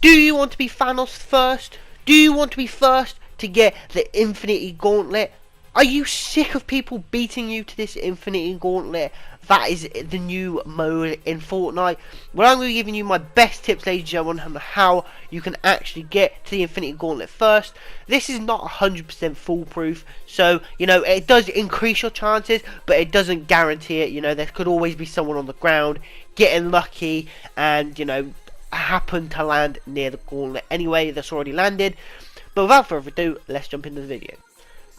Do you want to be Thanos first? Do you want to be first to get the Infinity Gauntlet? Are you sick of people beating you to this Infinity Gauntlet? That is the new mode in Fortnite. Well, I'm going to be giving you my best tips, ladies and gentlemen, on how you can actually get to the Infinity Gauntlet first. This is not 100% foolproof, so, you know, it does increase your chances, but it doesn't guarantee it. You know, there could always be someone on the ground getting lucky and, you know, happen to land near the gauntlet anyway that's already landed. But without further ado, let's jump into the video.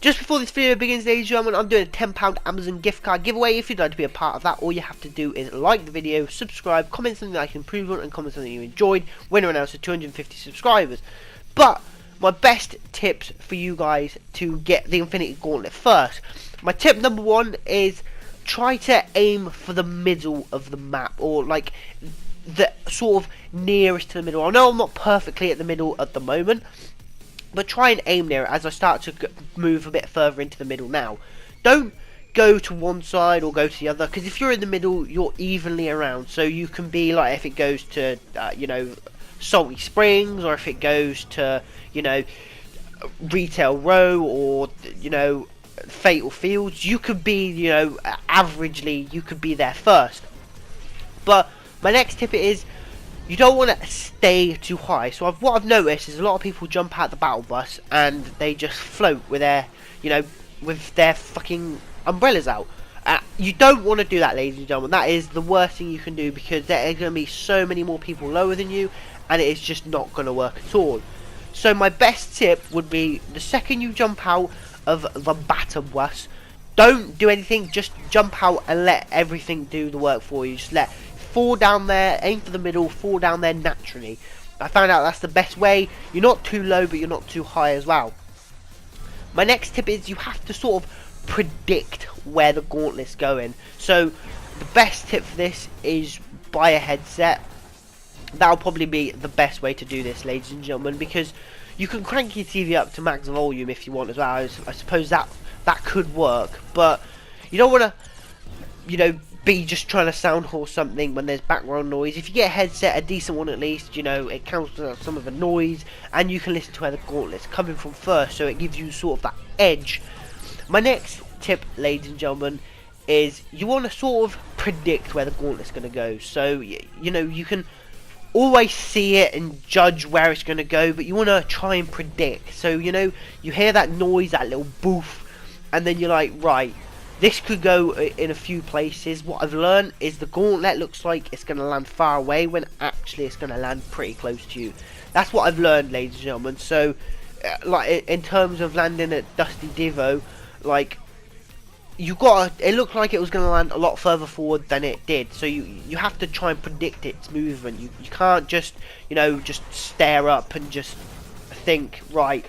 Just before this video begins, ladies and gentlemen, I'm doing a £10 Amazon gift card giveaway. If you'd like to be a part of that, all you have to do is like the video, subscribe, comment something that I can improve on, and comment something you enjoyed. Winner announced to 250 subscribers. But my best tips for you guys to get the Infinity Gauntlet first. My tip number one is try to aim for the middle of the map, or like the sort of nearest to the middle. I know I'm not perfectly at the middle at the moment, but try and aim near it as I start to move a bit further into the middle now. Don't go to one side or go to the other, because if you're in the middle, you're evenly around. So you can be like, if it goes to, you know, Salty Springs, or if it goes to, you know, Retail Row, or, you know, Fatal Fields, you could be, you know, averagely, you could be there first. But my next tip is, you don't want to stay too high. So what I've noticed is a lot of people jump out the battle bus and they just float with their, you know, with their fucking umbrellas out. You don't want to do that, ladies and gentlemen. That is the worst thing you can do, because there are going to be so many more people lower than you, and it is just not going to work at all. So my best tip would be, the second you jump out of the battle bus, don't do anything, just jump out and let everything do the work for you. Just fall down there, aim for the middle, fall down there naturally. I found out that's the best way. You're not too low, but you're not too high as well. My next tip is, you have to sort of predict where the gauntlet's going. So the best tip for this is buy a headset. That'll probably be the best way to do this, ladies and gentlemen, because you can crank your TV up to max volume if you want as well. I suppose that could work, but you don't want to, you know, be just trying to sound horse something when there's background noise. If you get a headset, a decent one at least, you know, it cancels out some of the noise, and you can listen to where the gauntlet's coming from first, so it gives you sort of that edge. My next tip, ladies and gentlemen, is you want to sort of predict where the gauntlet's going to go. So, you know, you can always see it and judge where it's going to go, but you want to try and predict. So, you know, you hear that noise, that little boof, and then you're like, right, this could go in a few places. What I've learned is the gauntlet looks like it's going to land far away, when actually it's going to land pretty close to you. That's what I've learned, ladies and gentlemen. So, like, in terms of landing at Dusty Divo, like, it looked like it was going to land a lot further forward than it did. So you have to try and predict its movement. You can't just, you know, just stare up and just think, right,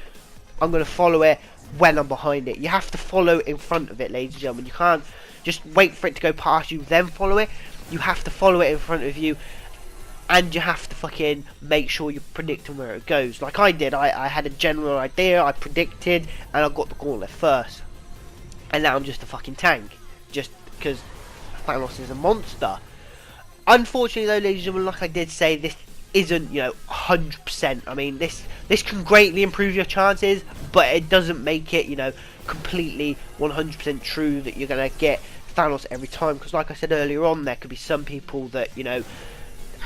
I'm going to follow it when I'm behind it. You have to follow in front of it, ladies and gentlemen. You can't just wait for it to go past you, then follow it. You have to follow it in front of you, and you have to fucking make sure you're predicting where it goes. Like I did, I had a general idea, I predicted, and I got the gauntlet first. And now I'm just a fucking tank, just because Thanos is a monster. Unfortunately though, ladies and gentlemen, like I did say, this isn't, you know, 100%. I mean, this can greatly improve your chances, but it doesn't make it, you know, completely 100% true that you're going to get Thanos every time. Because like I said earlier on, there could be some people that, you know,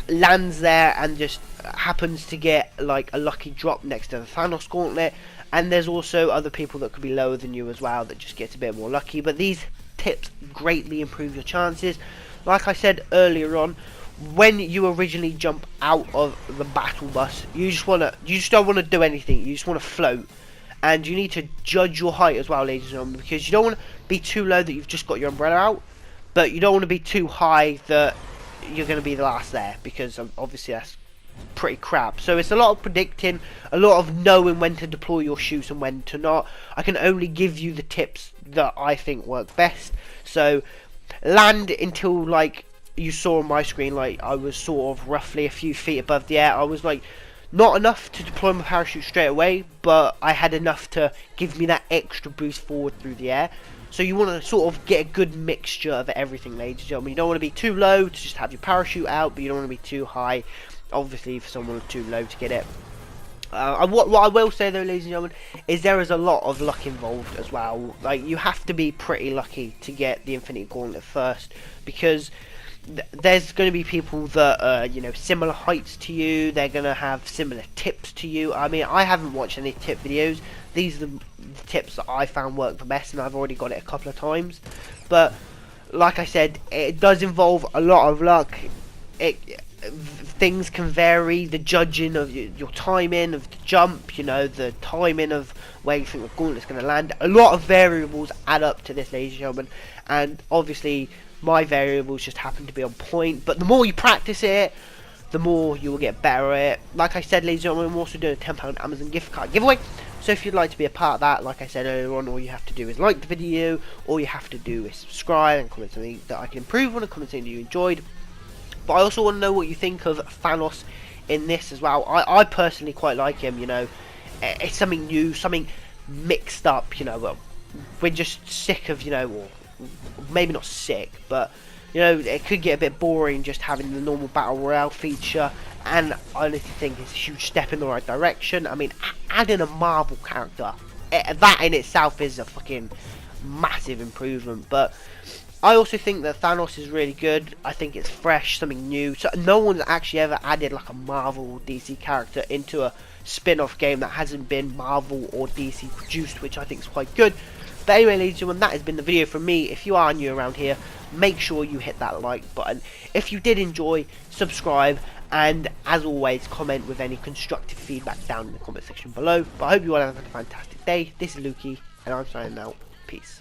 lands there and just happens to get like a lucky drop next to the Thanos gauntlet. And there's also other people that could be lower than you as well that just get a bit more lucky. But these tips greatly improve your chances. Like I said earlier on, when you originally jump out of the battle bus, you just don't want to do anything. You just want to float, and you need to judge your height as well, ladies and gentlemen, because you don't want to be too low that you've just got your umbrella out, but you don't want to be too high that you're going to be the last there, because obviously that's pretty crap. So it's a lot of predicting, a lot of knowing when to deploy your shoots and when to not. I can only give you the tips that I think work best. So land until, like you saw on my screen, like I was sort of roughly a few feet above the air. I was like not enough to deploy my parachute straight away, but I had enough to give me that extra boost forward through the air. So you want to sort of get a good mixture of everything, ladies and gentlemen. You don't want to be too low to just have your parachute out, but you don't want to be too high. obviously for someone too low to get it. What I will say though, ladies and gentlemen, is there is a lot of luck involved as well. Like, you have to be pretty lucky to get the Infinity Gauntlet first, because there's going to be people that are, you know, similar heights to you. They're going to have similar tips to you. I mean, I haven't watched any tip videos. These are the tips that I found work the best, and I've already got it a couple of times. But like I said, it does involve a lot of luck. Things can vary. The judging of your timing of the jump, you know, the timing of where you think the gauntlet's going to land. A lot of variables add up to this, ladies and gentlemen, and obviously my variables just happen to be on point. But the more you practice it, the more you will get better at it. Like I said, ladies and gentlemen, I'm also doing a £10 Amazon gift card giveaway. So if you'd like to be a part of that, like I said earlier on, all you have to do is like the video. All you have to do is subscribe and comment something that I can improve on, and comment something you enjoyed. But I also want to know what you think of Thanos in this as well. I personally quite like him, you know. It's something new, something mixed up, you know. Well, we're just sick of, you know, or maybe not sick, but, you know, it could get a bit boring just having the normal Battle Royale feature. And I honestly think it's a huge step in the right direction. I mean, adding a Marvel character, that in itself is a fucking massive improvement. But I also think that Thanos is really good. I think it's fresh, something new. So no one's actually ever added like a Marvel or DC character into a spin-off game that hasn't been Marvel or DC produced, which I think is quite good. But anyway, ladies and gentlemen, that has been the video from me. If you are new around here, make sure you hit that like button. If you did enjoy, subscribe, and as always, comment with any constructive feedback down in the comment section below. But I hope you all have a fantastic day. This is LUKEY, and I'm signing out. Peace.